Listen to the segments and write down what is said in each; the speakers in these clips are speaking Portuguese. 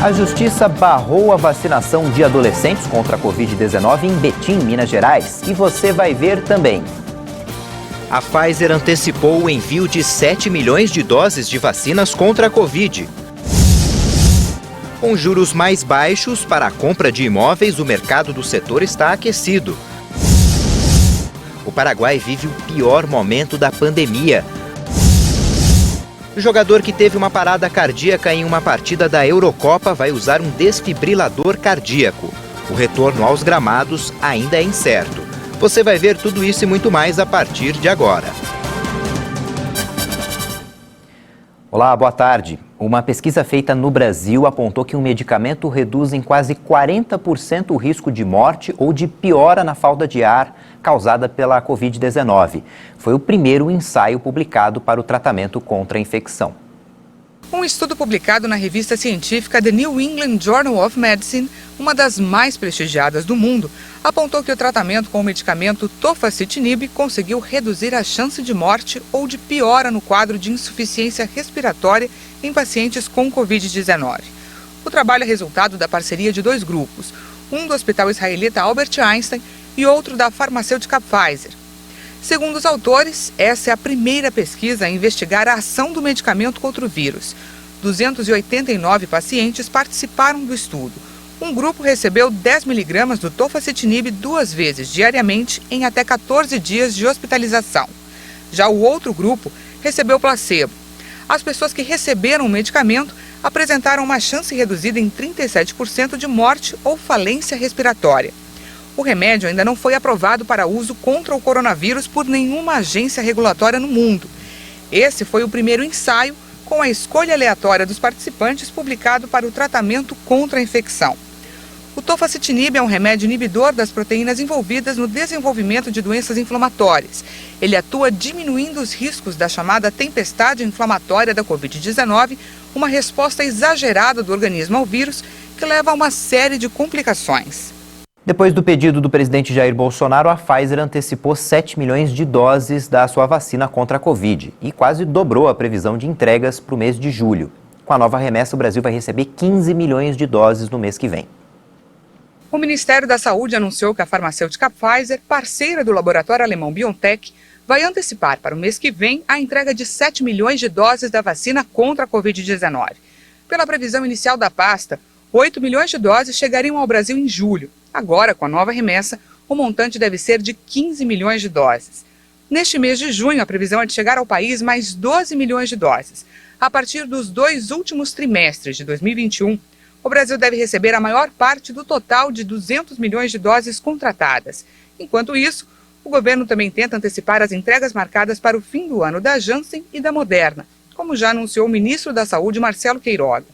A Justiça barrou a vacinação de adolescentes contra a Covid-19 em Betim, Minas Gerais. E você vai ver também. A Pfizer antecipou o envio de 7 milhões de doses de vacinas contra a Covid. Com juros mais baixos para a compra de imóveis, o mercado do setor está aquecido. O Paraguai vive o pior momento da pandemia. O jogador que teve uma parada cardíaca em uma partida da Eurocopa vai usar um desfibrilador cardíaco. O retorno aos gramados ainda é incerto. Você vai ver tudo isso e muito mais a partir de agora. Olá, boa tarde. Uma pesquisa feita no Brasil apontou que um medicamento reduz em quase 40% o risco de morte ou de piora na falta de ar causada pela Covid-19. Foi o primeiro ensaio publicado para o tratamento contra a infecção. Um estudo publicado na revista científica The New England Journal of Medicine, uma das mais prestigiadas do mundo, apontou que o tratamento com o medicamento tofacitinib conseguiu reduzir a chance de morte ou de piora no quadro de insuficiência respiratória em pacientes com Covid-19. O trabalho é resultado da parceria de dois grupos, um do Hospital Israelita Albert Einstein e outro da farmacêutica Pfizer. Segundo os autores, essa é a primeira pesquisa a investigar a ação do medicamento contra o vírus. 289 pacientes participaram do estudo. Um grupo recebeu 10 miligramas do tofacitinib 2 vezes diariamente em até 14 dias de hospitalização. Já o outro grupo recebeu placebo. As pessoas que receberam o medicamento apresentaram uma chance reduzida em 37% de morte ou falência respiratória. O remédio ainda não foi aprovado para uso contra o coronavírus por nenhuma agência regulatória no mundo. Esse foi o primeiro ensaio com a escolha aleatória dos participantes publicado para o tratamento contra a infecção. O tofacitinib é um remédio inibidor das proteínas envolvidas no desenvolvimento de doenças inflamatórias. Ele atua diminuindo os riscos da chamada tempestade inflamatória da Covid-19, uma resposta exagerada do organismo ao vírus que leva a uma série de complicações. Depois do pedido do presidente Jair Bolsonaro, a Pfizer antecipou 7 milhões de doses da sua vacina contra a Covid e quase dobrou a previsão de entregas para o mês de julho. Com a nova remessa, o Brasil vai receber 15 milhões de doses no mês que vem. O Ministério da Saúde anunciou que a farmacêutica Pfizer, parceira do laboratório alemão BioNTech, vai antecipar para o mês que vem a entrega de 7 milhões de doses da vacina contra a Covid-19. Pela previsão inicial da pasta, 8 milhões de doses chegariam ao Brasil em julho. Agora, com a nova remessa, o montante deve ser de 15 milhões de doses. Neste mês de junho, a previsão é de chegar ao país mais 12 milhões de doses. A partir dos 2 últimos trimestres de 2021, o Brasil deve receber a maior parte do total de 200 milhões de doses contratadas. Enquanto isso, o governo também tenta antecipar as entregas marcadas para o fim do ano da Janssen e da Moderna, como já anunciou o ministro da Saúde, Marcelo Queiroga.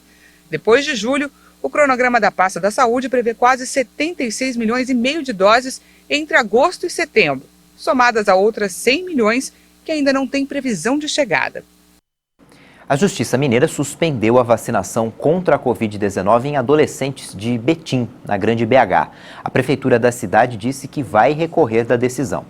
Depois de julho, o cronograma da pasta da saúde prevê quase 76 milhões e meio de doses entre agosto e setembro, somadas a outras 100 milhões que ainda não têm previsão de chegada. A Justiça Mineira suspendeu a vacinação contra a Covid-19 em adolescentes de Betim, na Grande BH. A prefeitura da cidade disse que vai recorrer da decisão.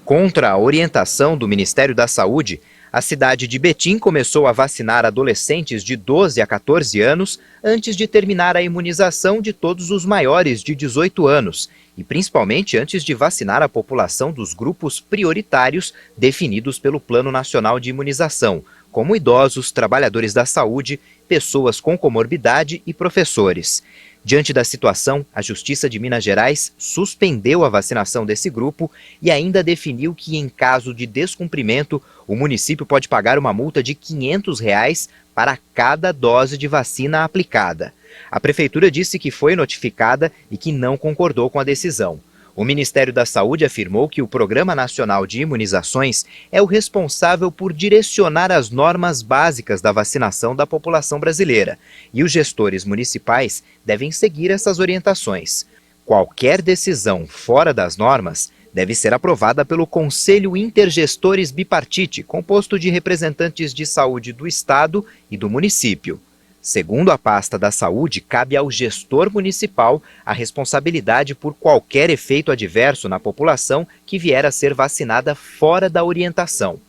Contra a orientação do Ministério da Saúde, a cidade de Betim começou a vacinar adolescentes de 12 a 14 anos antes de terminar a imunização de todos os maiores de 18 anos e principalmente antes de vacinar a população dos grupos prioritários definidos pelo Plano Nacional de Imunização, como idosos, trabalhadores da saúde, pessoas com comorbidade e professores. Diante da situação, a Justiça de Minas Gerais suspendeu a vacinação desse grupo e ainda definiu que, em caso de descumprimento, o município pode pagar uma multa de R$ 500 para cada dose de vacina aplicada. A prefeitura disse que foi notificada e que não concordou com a decisão. O Ministério da Saúde afirmou que o Programa Nacional de Imunizações é o responsável por direcionar as normas básicas da vacinação da população brasileira e os gestores municipais devem seguir essas orientações. Qualquer decisão fora das normas deve ser aprovada pelo Conselho Intergestores Bipartite, composto de representantes de saúde do Estado e do município. Segundo a pasta da saúde, cabe ao gestor municipal a responsabilidade por qualquer efeito adverso na população que vier a ser vacinada fora da orientação.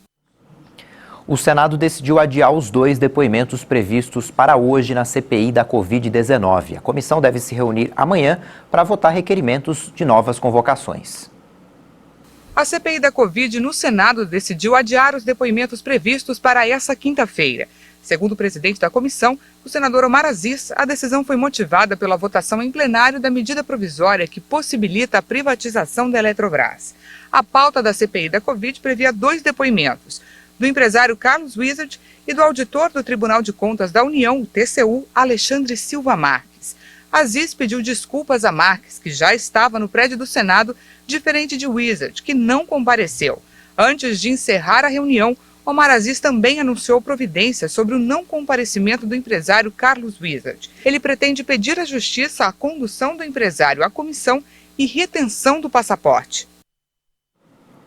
O Senado decidiu adiar os 2 depoimentos previstos para hoje na CPI da Covid-19. A comissão deve se reunir amanhã para votar requerimentos de novas convocações. A CPI da Covid no Senado decidiu adiar os depoimentos previstos para essa quinta-feira. Segundo o presidente da comissão, o senador Omar Aziz, a decisão foi motivada pela votação em plenário da medida provisória que possibilita a privatização da Eletrobras. A pauta da CPI da Covid previa 2 depoimentos, do empresário Carlos Wizard e do auditor do Tribunal de Contas da União, o TCU, Alexandre Silva Marques. Aziz pediu desculpas a Marques, que já estava no prédio do Senado, diferente de Wizard, que não compareceu. Antes de encerrar a reunião, Omar Aziz também anunciou providências sobre o não comparecimento do empresário Carlos Wizard. Ele pretende pedir à Justiça a condução do empresário à comissão e retenção do passaporte.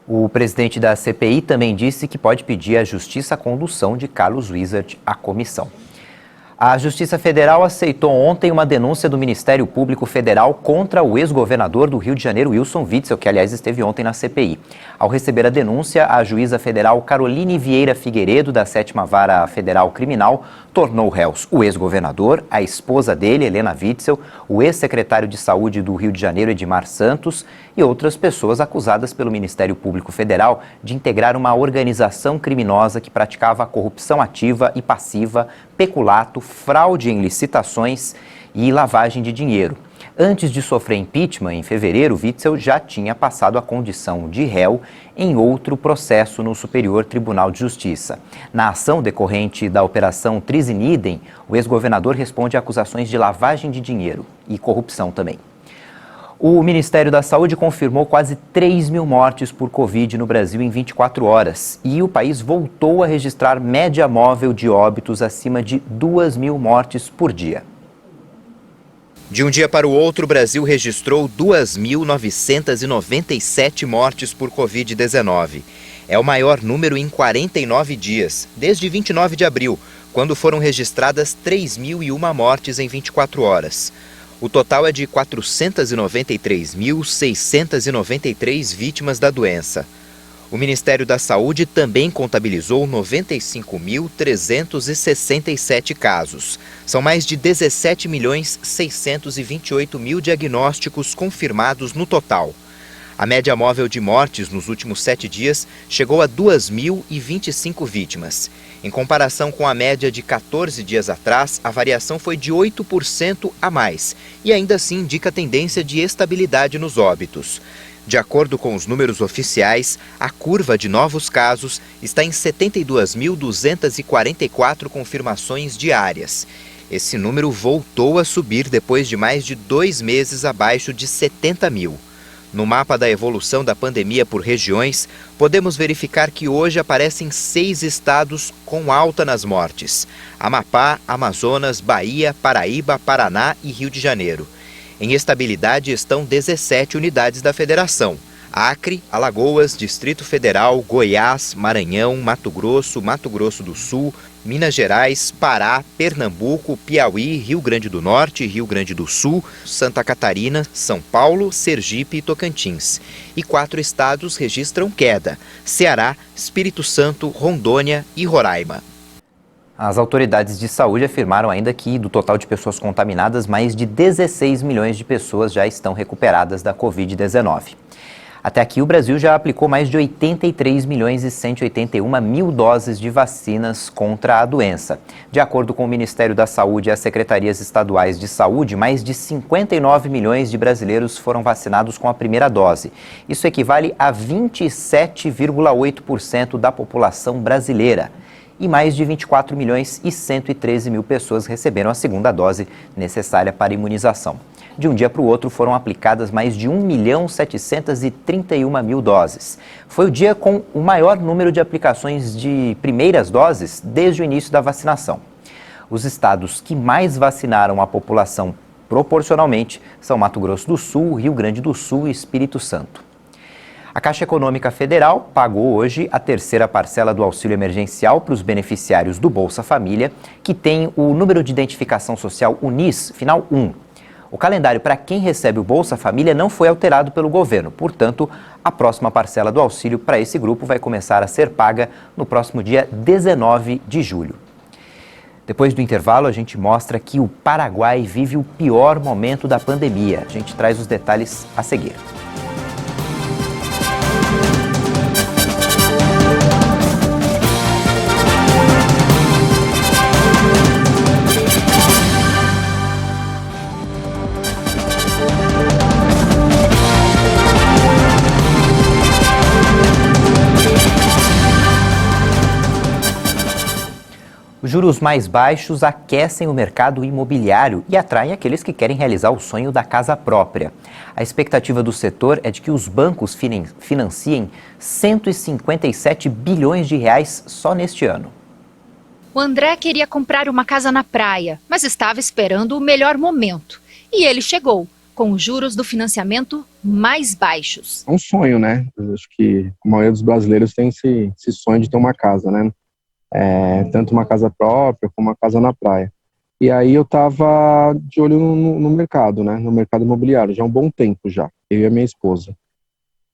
O presidente da CPI também disse que pode pedir à Justiça a condução de Carlos Wizard à comissão. A Justiça Federal aceitou ontem uma denúncia do Ministério Público Federal contra o ex-governador do Rio de Janeiro, Wilson Witzel, que, aliás, esteve ontem na CPI. Ao receber a denúncia, a juíza federal Caroline Vieira Figueiredo, da 7ª Vara Federal Criminal, tornou réus o ex-governador, a esposa dele, Helena Witzel, o ex-secretário de Saúde do Rio de Janeiro, Edmar Santos, e outras pessoas acusadas pelo Ministério Público Federal de integrar uma organização criminosa que praticava corrupção ativa e passiva, peculato, fraude em licitações e lavagem de dinheiro. Antes de sofrer impeachment, em fevereiro, Witzel já tinha passado a condição de réu em outro processo no Superior Tribunal de Justiça. Na ação decorrente da Operação Trisinidem, o ex-governador responde a acusações de lavagem de dinheiro e corrupção também. O Ministério da Saúde confirmou quase 3 mil mortes por Covid no Brasil em 24 horas e o país voltou a registrar média móvel de óbitos acima de 2 mil mortes por dia. De um dia para o outro, o Brasil registrou 2.997 mortes por Covid-19. É o maior número em 49 dias, desde 29 de abril, quando foram registradas 3.001 mortes em 24 horas. O total é de 493.693 vítimas da doença. O Ministério da Saúde também contabilizou 95.367 casos. São mais de 17.628.000 diagnósticos confirmados no total. A média móvel de mortes nos últimos 7 dias chegou a 2.025 vítimas. Em comparação com a média de 14 dias atrás, a variação foi de 8% a mais e ainda assim indica tendência de estabilidade nos óbitos. De acordo com os números oficiais, a curva de novos casos está em 72.244 confirmações diárias. Esse número voltou a subir depois de mais de 2 meses abaixo de 70 mil. No mapa da evolução da pandemia por regiões, podemos verificar que hoje aparecem 6 estados com alta nas mortes: Amapá, Amazonas, Bahia, Paraíba, Paraná e Rio de Janeiro. Em estabilidade estão 17 unidades da federação: Acre, Alagoas, Distrito Federal, Goiás, Maranhão, Mato Grosso do Sul, Minas Gerais, Pará, Pernambuco, Piauí, Rio Grande do Norte, Rio Grande do Sul, Santa Catarina, São Paulo, Sergipe e Tocantins. E 4 estados registram queda: Ceará, Espírito Santo, Rondônia e Roraima. As autoridades de saúde afirmaram ainda que, do total de pessoas contaminadas, mais de 16 milhões de pessoas já estão recuperadas da Covid-19. Até aqui, o Brasil já aplicou mais de 83 milhões e 181 mil doses de vacinas contra a doença. De acordo com o Ministério da Saúde e as secretarias estaduais de saúde, mais de 59 milhões de brasileiros foram vacinados com a primeira dose. Isso equivale a 27,8% da população brasileira. E mais de 24 milhões e 113 mil pessoas receberam a segunda dose necessária para a imunização. De um dia para o outro foram aplicadas mais de 1.731.000 doses. Foi o dia com o maior número de aplicações de primeiras doses desde o início da vacinação. Os estados que mais vacinaram a população proporcionalmente são Mato Grosso do Sul, Rio Grande do Sul e Espírito Santo. A Caixa Econômica Federal pagou hoje a terceira parcela do auxílio emergencial para os beneficiários do Bolsa Família, que tem o número de identificação social UNIS, final 1. O calendário para quem recebe o Bolsa Família não foi alterado pelo governo. Portanto, a próxima parcela do auxílio para esse grupo vai começar a ser paga no próximo dia 19 de julho. Depois do intervalo, a gente mostra que o Paraguai vive o pior momento da pandemia. A gente traz os detalhes a seguir. Os juros mais baixos aquecem o mercado imobiliário e atraem aqueles que querem realizar o sonho da casa própria. A expectativa do setor é de que os bancos financiem 157 bilhões de reais só neste ano. O André queria comprar uma casa na praia, mas estava esperando o melhor momento. E ele chegou, com os juros do financiamento mais baixos. É um sonho, né? Eu acho que a maioria dos brasileiros tem esse sonho de ter uma casa, né? Tanto uma casa própria como uma casa na praia. E aí eu estava de olho no mercado, né? No mercado imobiliário, já há um bom tempo já, eu e a minha esposa.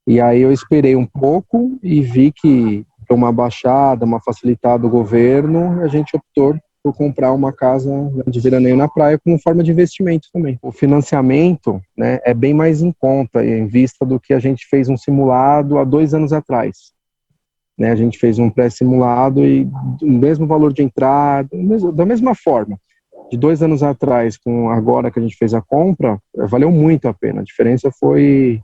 E aí eu esperei um pouco e vi que uma baixada, uma facilitada do governo, a gente optou por comprar uma casa de veraneio na praia como forma de investimento também. O financiamento, né, é bem mais em conta, em vista do que a gente fez um simulado há 2 anos atrás. Né, a gente fez um pré-simulado e o mesmo valor de entrada, da mesma forma. De 2 anos atrás, com agora que a gente fez a compra, valeu muito a pena. A diferença foi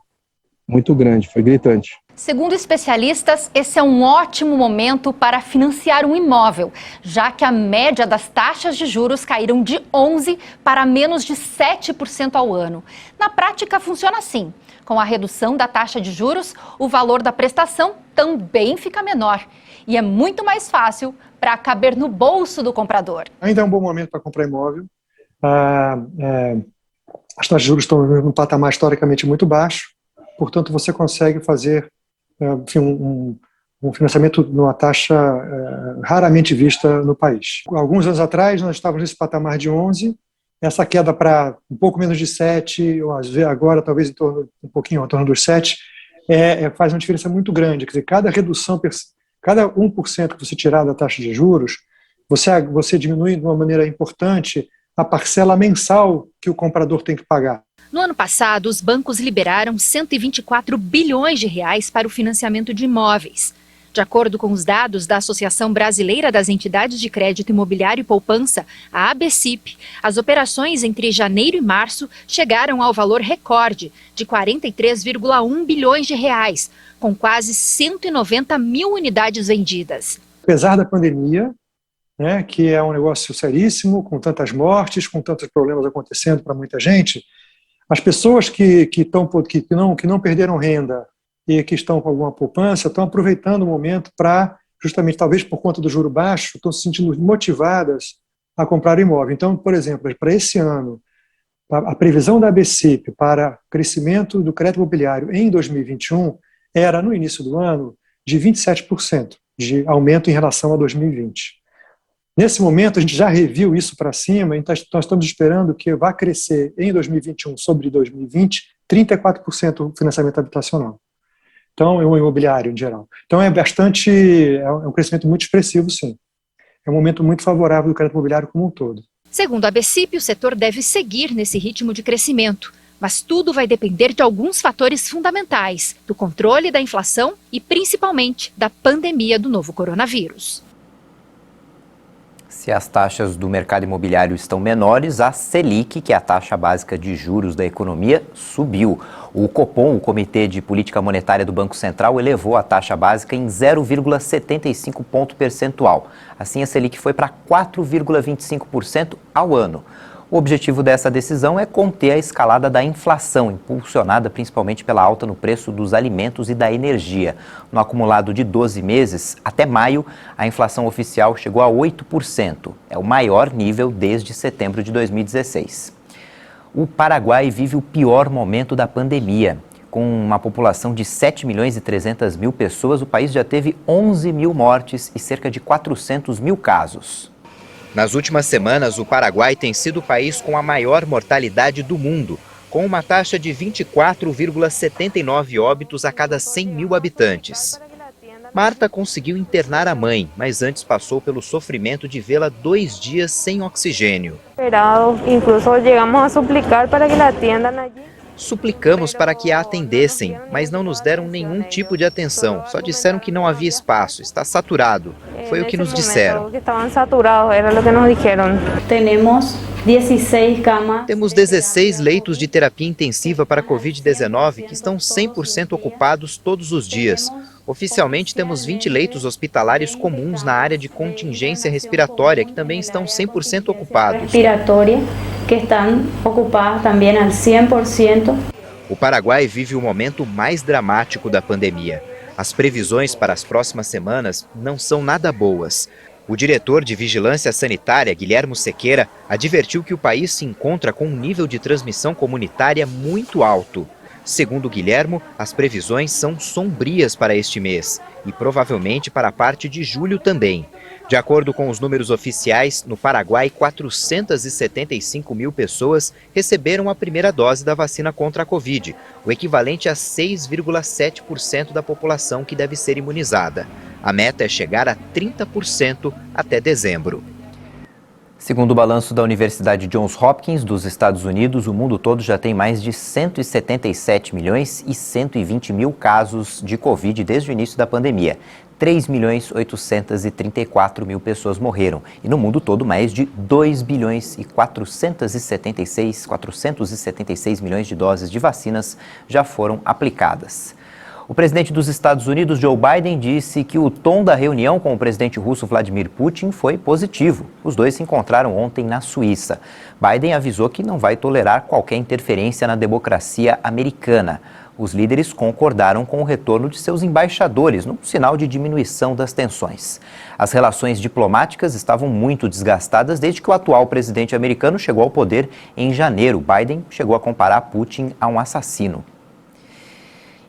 muito grande, foi gritante. Segundo especialistas, esse é um ótimo momento para financiar um imóvel, já que a média das taxas de juros caíram de 11% para menos de 7% ao ano. Na prática, funciona assim. Com a redução da taxa de juros, o valor da prestação também fica menor. E é muito mais fácil para caber no bolso do comprador. Ainda é um bom momento para comprar imóvel. As taxas de juros estão num patamar historicamente muito baixo. Portanto, você consegue fazer um financiamento numa taxa raramente vista no país. Alguns anos atrás, nós estávamos nesse patamar de 11%. Essa queda para um pouco menos de 7%, ou agora talvez um pouquinho em torno dos 7%, faz uma diferença muito grande. Quer dizer, cada redução, cada 1% que você tirar da taxa de juros, você diminui de uma maneira importante a parcela mensal que o comprador tem que pagar. No ano passado, os bancos liberaram 124 bilhões de reais para o financiamento de imóveis. De acordo com os dados da Associação Brasileira das Entidades de Crédito Imobiliário e Poupança, a ABCIP, as operações entre janeiro e março chegaram ao valor recorde de 43,1 bilhões de reais, com quase 190 mil unidades vendidas. Apesar da pandemia, né, que é um negócio seríssimo, com tantas mortes, com tantos problemas acontecendo para muita gente, as pessoas que não perderam renda e que estão com alguma poupança, estão aproveitando o momento para, justamente, talvez por conta do juro baixo, estão se sentindo motivadas a comprar imóvel. Então, por exemplo, para esse ano, a previsão da ABCIP para crescimento do crédito imobiliário em 2021 era, no início do ano, de 27% de aumento em relação a 2020. Nesse momento, a gente já reviu isso para cima, então nós estamos esperando que vá crescer em 2021 sobre 2020, 34% o financiamento habitacional. Então, é o imobiliário em geral. Então, é um crescimento muito expressivo, sim. É um momento muito favorável do crédito imobiliário como um todo. Segundo a ABCIP, o setor deve seguir nesse ritmo de crescimento. Mas tudo vai depender de alguns fatores fundamentais, do controle da inflação e, principalmente, da pandemia do novo coronavírus. Se as taxas do mercado imobiliário estão menores, a Selic, que é a taxa básica de juros da economia, subiu. O Copom, o Comitê de Política Monetária do Banco Central, elevou a taxa básica em 0,75 ponto percentual. Assim, a Selic foi para 4,25% ao ano. O objetivo dessa decisão é conter a escalada da inflação, impulsionada principalmente pela alta no preço dos alimentos e da energia. No acumulado de 12 meses, até maio, a inflação oficial chegou a 8%. É o maior nível desde setembro de 2016. O Paraguai vive o pior momento da pandemia. Com uma população de 7 milhões e 300 mil pessoas, o país já teve 11 mil mortes e cerca de 400 mil casos. Nas últimas semanas, o Paraguai tem sido o país com a maior mortalidade do mundo, com uma taxa de 24,79 óbitos a cada 100 mil habitantes. Marta conseguiu internar a mãe, mas antes passou pelo sofrimento de vê-la 2 dias sem oxigênio. Suplicamos para que a atendessem, mas não nos deram nenhum tipo de atenção. Só disseram que não havia espaço, está saturado. Foi o que nos disseram. Temos 16 leitos de terapia intensiva para Covid-19 que estão 100% ocupados todos os dias. Oficialmente, temos 20 leitos hospitalares comuns na área de contingência respiratória, que também estão 100% ocupados. Que estão ocupadas também al 100%. O Paraguai vive o momento mais dramático da pandemia. As previsões para as próximas semanas não são nada boas. O diretor de Vigilância Sanitária, Guilhermo Sequeira, advertiu que o país se encontra com um nível de transmissão comunitária muito alto. Segundo Guilhermo, as previsões são sombrias para este mês e provavelmente para a parte de julho também. De acordo com os números oficiais, no Paraguai, 475 mil pessoas receberam a primeira dose da vacina contra a Covid, o equivalente a 6,7% da população que deve ser imunizada. A meta é chegar a 30% até dezembro. Segundo o balanço da Universidade Johns Hopkins dos Estados Unidos, o mundo todo já tem mais de 177 milhões e 120 mil casos de Covid desde o início da pandemia. 3.834.000 pessoas morreram. E no mundo todo, mais de 476 milhões de doses de vacinas já foram aplicadas. O presidente dos Estados Unidos, Joe Biden, disse que o tom da reunião com o presidente russo Vladimir Putin foi positivo. Os dois se encontraram ontem na Suíça. Biden avisou que não vai tolerar qualquer interferência na democracia americana. Os líderes concordaram com o retorno de seus embaixadores, num sinal de diminuição das tensões. As relações diplomáticas estavam muito desgastadas desde que o atual presidente americano chegou ao poder em janeiro. Biden chegou a comparar Putin a um assassino.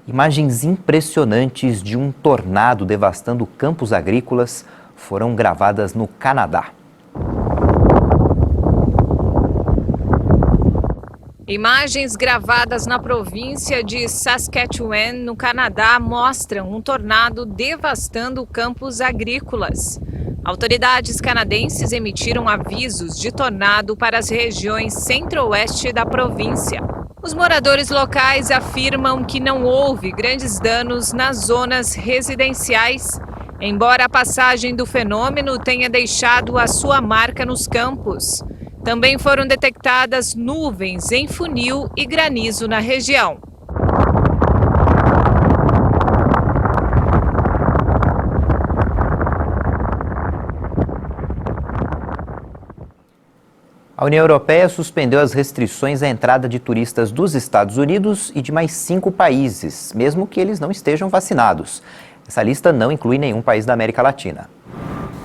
Imagens impressionantes de um tornado devastando campos agrícolas foram gravadas no Canadá. Imagens gravadas na província de Saskatchewan, no Canadá, mostram um tornado devastando campos agrícolas. Autoridades canadenses emitiram avisos de tornado para as regiões centro-oeste da província. Os moradores locais afirmam que não houve grandes danos nas zonas residenciais, embora a passagem do fenômeno tenha deixado a sua marca nos campos. Também foram detectadas nuvens em funil e granizo na região. A União Europeia suspendeu as restrições à entrada de turistas dos Estados Unidos e de mais 5 países, mesmo que eles não estejam vacinados. Essa lista não inclui nenhum país da América Latina.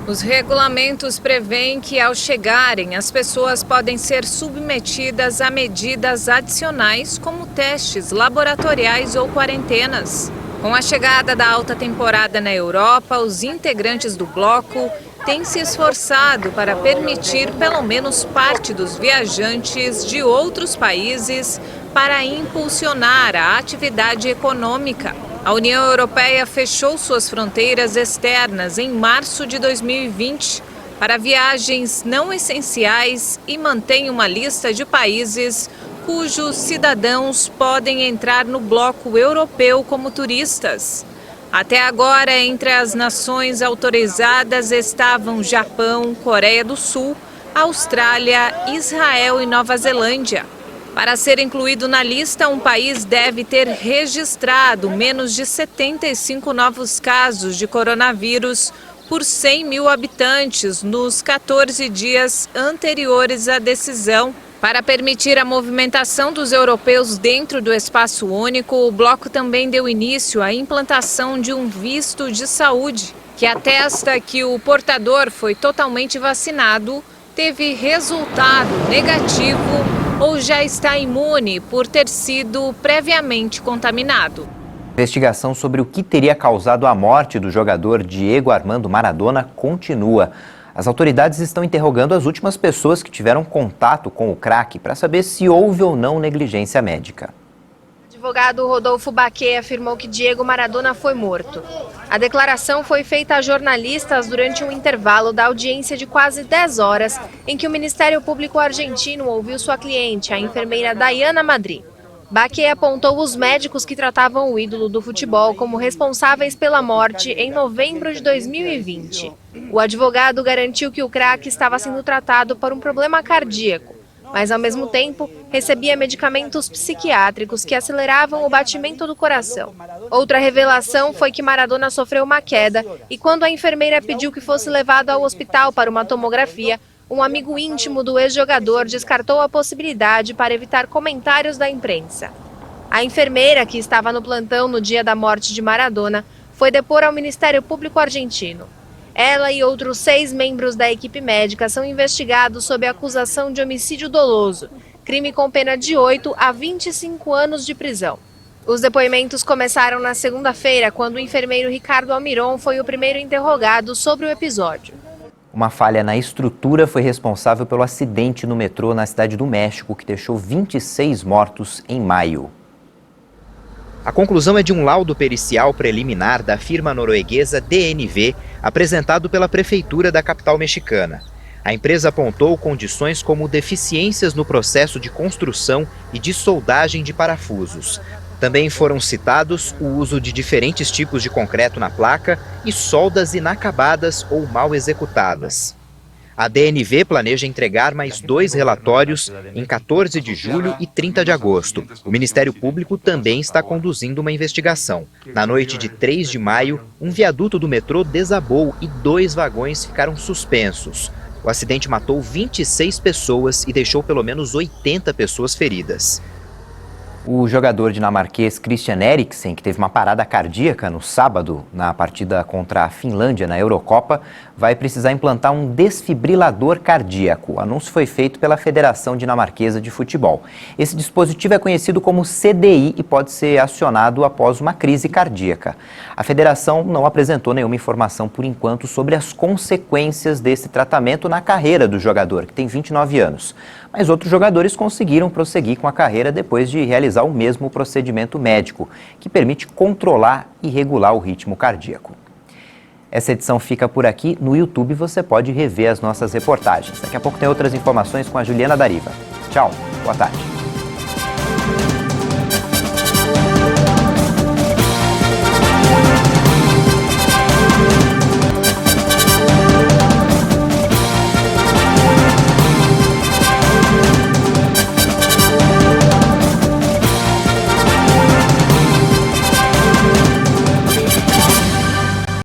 Os regulamentos prevêem que, ao chegarem, as pessoas podem ser submetidas a medidas adicionais, como testes laboratoriais ou quarentenas. Com a chegada da alta temporada na Europa, os integrantes do bloco têm se esforçado para permitir pelo menos parte dos viajantes de outros países para impulsionar a atividade econômica. A União Europeia fechou suas fronteiras externas em março de 2020 para viagens não essenciais e mantém uma lista de países cujos cidadãos podem entrar no bloco europeu como turistas. Até agora, entre as nações autorizadas estavam Japão, Coreia do Sul, Austrália, Israel e Nova Zelândia. Para ser incluído na lista, um país deve ter registrado menos de 75 novos casos de coronavírus por 100 mil habitantes nos 14 dias anteriores à decisão. Para permitir a movimentação dos europeus dentro do espaço único, o bloco também deu início à implantação de um visto de saúde, que atesta que o portador foi totalmente vacinado, teve resultado negativo ou já está imune por ter sido previamente contaminado. A investigação sobre o que teria causado a morte do jogador Diego Armando Maradona continua. As autoridades estão interrogando as últimas pessoas que tiveram contato com o crack para saber se houve ou não negligência médica. O advogado Rodolfo Baquet afirmou que Diego Maradona foi morto. A declaração foi feita a jornalistas durante um intervalo da audiência de quase 10 horas, em que o Ministério Público argentino ouviu sua cliente, a enfermeira Dayana Madrid. Baquet apontou os médicos que tratavam o ídolo do futebol como responsáveis pela morte em novembro de 2020. O advogado garantiu que o craque estava sendo tratado por um problema cardíaco, mas ao mesmo tempo recebia medicamentos psiquiátricos que aceleravam o batimento do coração. Outra revelação foi que Maradona sofreu uma queda e quando a enfermeira pediu que fosse levado ao hospital para uma tomografia, um amigo íntimo do ex-jogador descartou a possibilidade para evitar comentários da imprensa. A enfermeira, que estava no plantão no dia da morte de Maradona, foi depor ao Ministério Público argentino. Ela e outros 6 membros da equipe médica são investigados sob a acusação de homicídio doloso, crime com pena de 8 a 25 anos de prisão. Os depoimentos começaram na segunda-feira, quando o enfermeiro Ricardo Almiron foi o primeiro interrogado sobre o episódio. Uma falha na estrutura foi responsável pelo acidente no metrô na Cidade do México, que deixou 26 mortos em maio. A conclusão é de um laudo pericial preliminar da firma norueguesa DNV, apresentado pela prefeitura da capital mexicana. A empresa apontou condições como deficiências no processo de construção e de soldagem de parafusos. Também foram citados o uso de diferentes tipos de concreto na placa e soldas inacabadas ou mal executadas. A DNV planeja entregar mais 2 relatórios em 14 de julho e 30 de agosto. O Ministério Público também está conduzindo uma investigação. Na noite de 3 de maio, um viaduto do metrô desabou e 2 vagões ficaram suspensos. O acidente matou 26 pessoas e deixou pelo menos 80 pessoas feridas. O jogador dinamarquês Christian Eriksen, que teve uma parada cardíaca no sábado na partida contra a Finlândia na Eurocopa, vai precisar implantar um desfibrilador cardíaco. O anúncio foi feito pela Federação Dinamarquesa de Futebol. Esse dispositivo é conhecido como CDI e pode ser acionado após uma crise cardíaca. A federação não apresentou nenhuma informação por enquanto sobre as consequências desse tratamento na carreira do jogador, que tem 29 anos. Mas outros jogadores conseguiram prosseguir com a carreira depois de realizar o mesmo procedimento médico, que permite controlar e regular o ritmo cardíaco. Essa edição fica por aqui. No YouTube você pode rever as nossas reportagens. Daqui a pouco tem outras informações com a Juliana Dariva. Tchau, boa tarde.